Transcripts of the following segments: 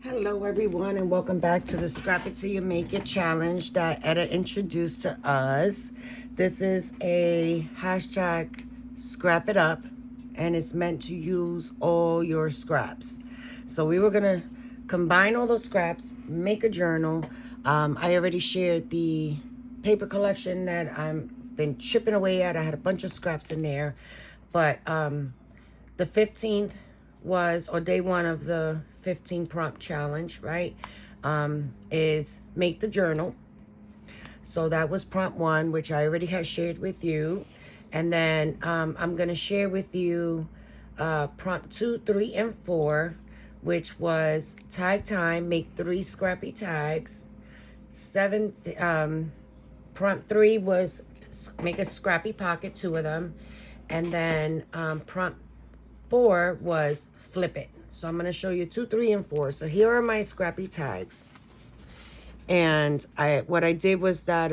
Hello everyone, and welcome back to the Scrap It Till You Make It challenge that Etaa introduced to us. This is a hashtag scrap it up, and it's meant to use all your scraps. So we were gonna combine all those scraps, make a journal. I already shared the paper collection that I've been chipping away at. I had a bunch of scraps in there, but the 15th was, or day one of the 15 prompt challenge, right? Is make the journal. So that was prompt one, which I already had shared with you. And then I'm going to share with you prompt 2, 3, and 4, which was tag time, make 3 scrappy tags. Prompt 3 was make a scrappy pocket, 2 of them. And then prompt 4 was flip it. So I'm going to show you 2, 3, and 4. So here are my scrappy tags. And what I did was that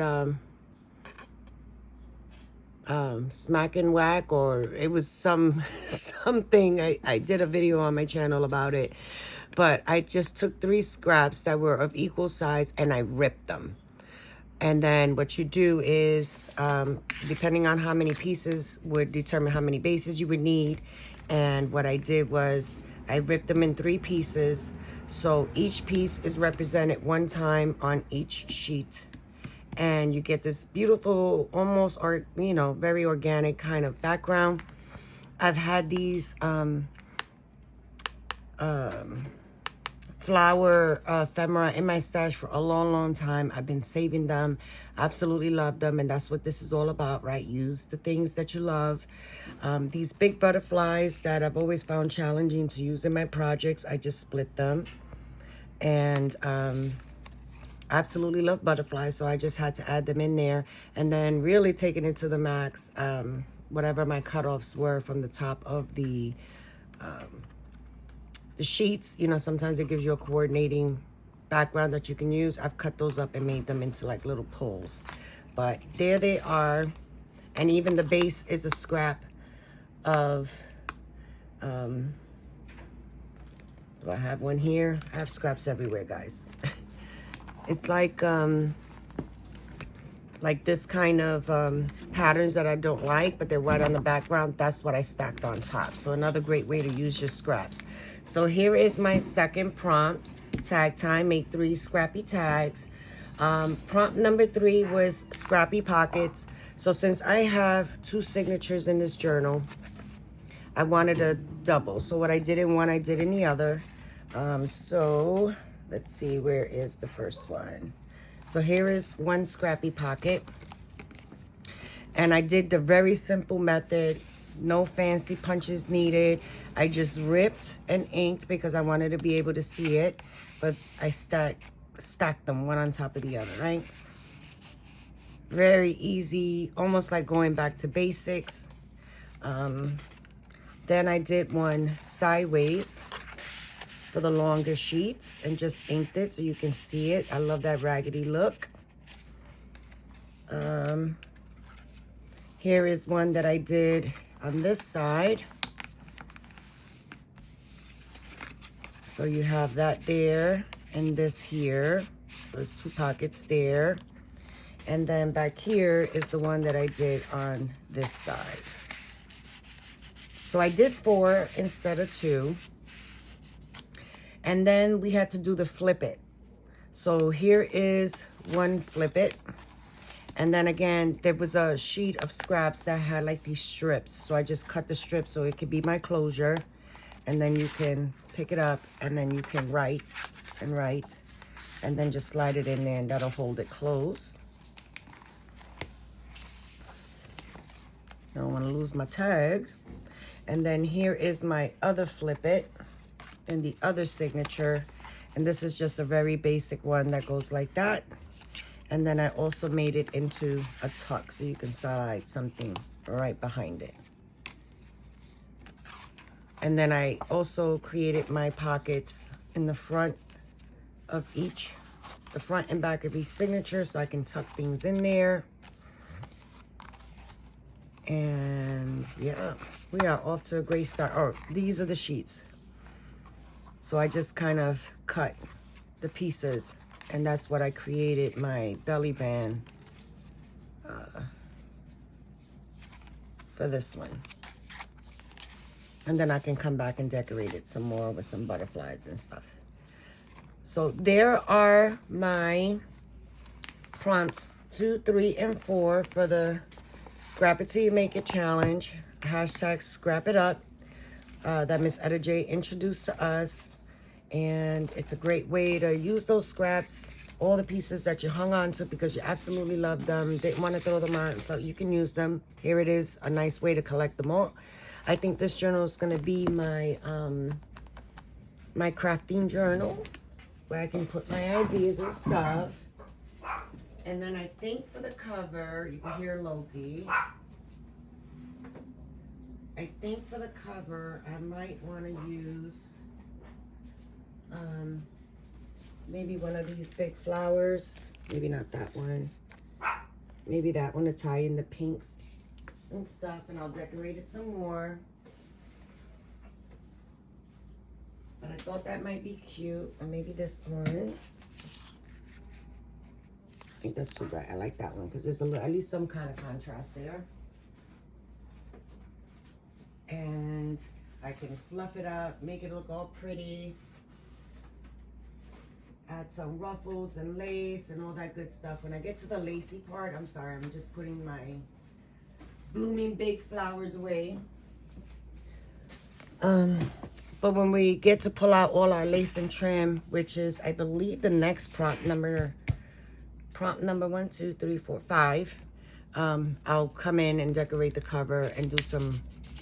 smack and whack, or it was something. I did a video on my channel about it. But I just took 3 scraps that were of equal size and I ripped them. And then what you do is, depending on how many pieces would determine how many bases you would need. And what I did was I ripped them in 3 pieces. So each piece is represented 1 time on each sheet. And you get this beautiful, almost, very organic kind of background. I've had these flower ephemera in my stash for a long time. I've been saving them. Absolutely love them, and that's what this is all about, right? Use the things that you love. These big butterflies that I've always found challenging to use in my projects, I just split them. And absolutely love butterflies, so I just had to add them in there. And then really taking it to the max, whatever my cutoffs were from the top of the sheets. Sometimes it gives you a coordinating background that you can use. I've cut those up and made them into like little poles. But there they are. And even the base is a scrap of, do I have one here? I have scraps everywhere, guys. It's like this kind of patterns that I don't like, but they're right on the background. That's what I stacked on top. So another great way to use your scraps. So here is my second prompt, tag time, make 3 scrappy tags. Prompt number 3 was scrappy pockets. So since I have 2 signatures in this journal, I wanted a double. So what I did in one, I did in the other. So let's see, where is the first one? So here is 1 scrappy pocket. And I did the very simple method. No fancy punches needed. I just ripped and inked because I wanted to be able to see it. But I stacked them one on top of the other, right? Very easy, almost like going back to basics. Then I did one sideways for the longer sheets and just inked it so you can see it. I love that raggedy look. Here is one that I did on this side. So you have that there and this here. So it's 2 pockets there. And then back here is the one that I did on this side. So I did 4 instead of 2. And then we had to do the flip it. So here is 1 flip it. And then again, there was a sheet of scraps that had like these strips. So I just cut the strips so it could be my closure. And then you can pick it up and then you can write and write. And then just slide it in there and that'll hold it closed. I don't want to lose my tag. And then here is my other flip it and the other signature. And this is just a very basic one that goes like that. And then I also made it into a tuck so you can slide something right behind it. And then I also created my pockets in the front of each, the front and back of each signature, so I can tuck things in there. And yeah, we are off to a great start. Oh, these are the sheets. So I just kind of cut the pieces, and that's what I created my belly band for this one. And then I can come back and decorate it some more with some butterflies and stuff. So there are my prompts 2, 3, and 4 for the Scrap It Till You Make It challenge. Hashtag Scrap It Up that Miss Etta J introduced to us. And it's a great way to use those scraps, all the pieces that you hung on to because you absolutely loved them, didn't want to throw them out, and felt you can use them. Here it is, a nice way to collect them all. I think this journal is going to be my my crafting journal, where I can put my ideas and stuff. And then I think for the cover, you can hear Loki. I think for the cover, I might want to use maybe one of these big flowers. Maybe not that one. Maybe that one to tie in the pinks and stuff, and I'll decorate it some more. But I thought that might be cute. Or maybe this one. I think that's too bright. I like that one because there's a little, at least some kind of contrast there. And I can fluff it up, make it look all pretty. Add some ruffles and lace and all that good stuff. When I get to the lacy part, I'm sorry, I'm just putting my blooming big flowers away. But when we get to pull out all our lace and trim, which is, I believe, the next prompt number 1, 2, 3, 4, 5, I'll come in and decorate the cover and do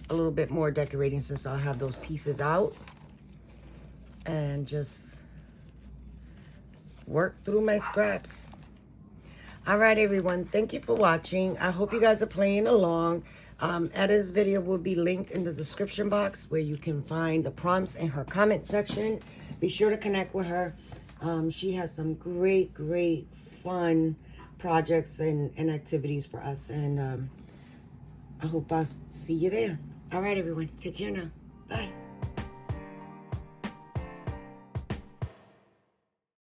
a little bit more decorating since I'll have those pieces out, and just work through my scraps. All right, everyone, thank you for watching. I hope you guys are playing along. Etta's video will be linked in the description box, where you can find the prompts in her comment section. Be sure to connect with her. She has some great fun projects and activities for us, and I hope I'll see you there. All right, everyone, take care now. Bye.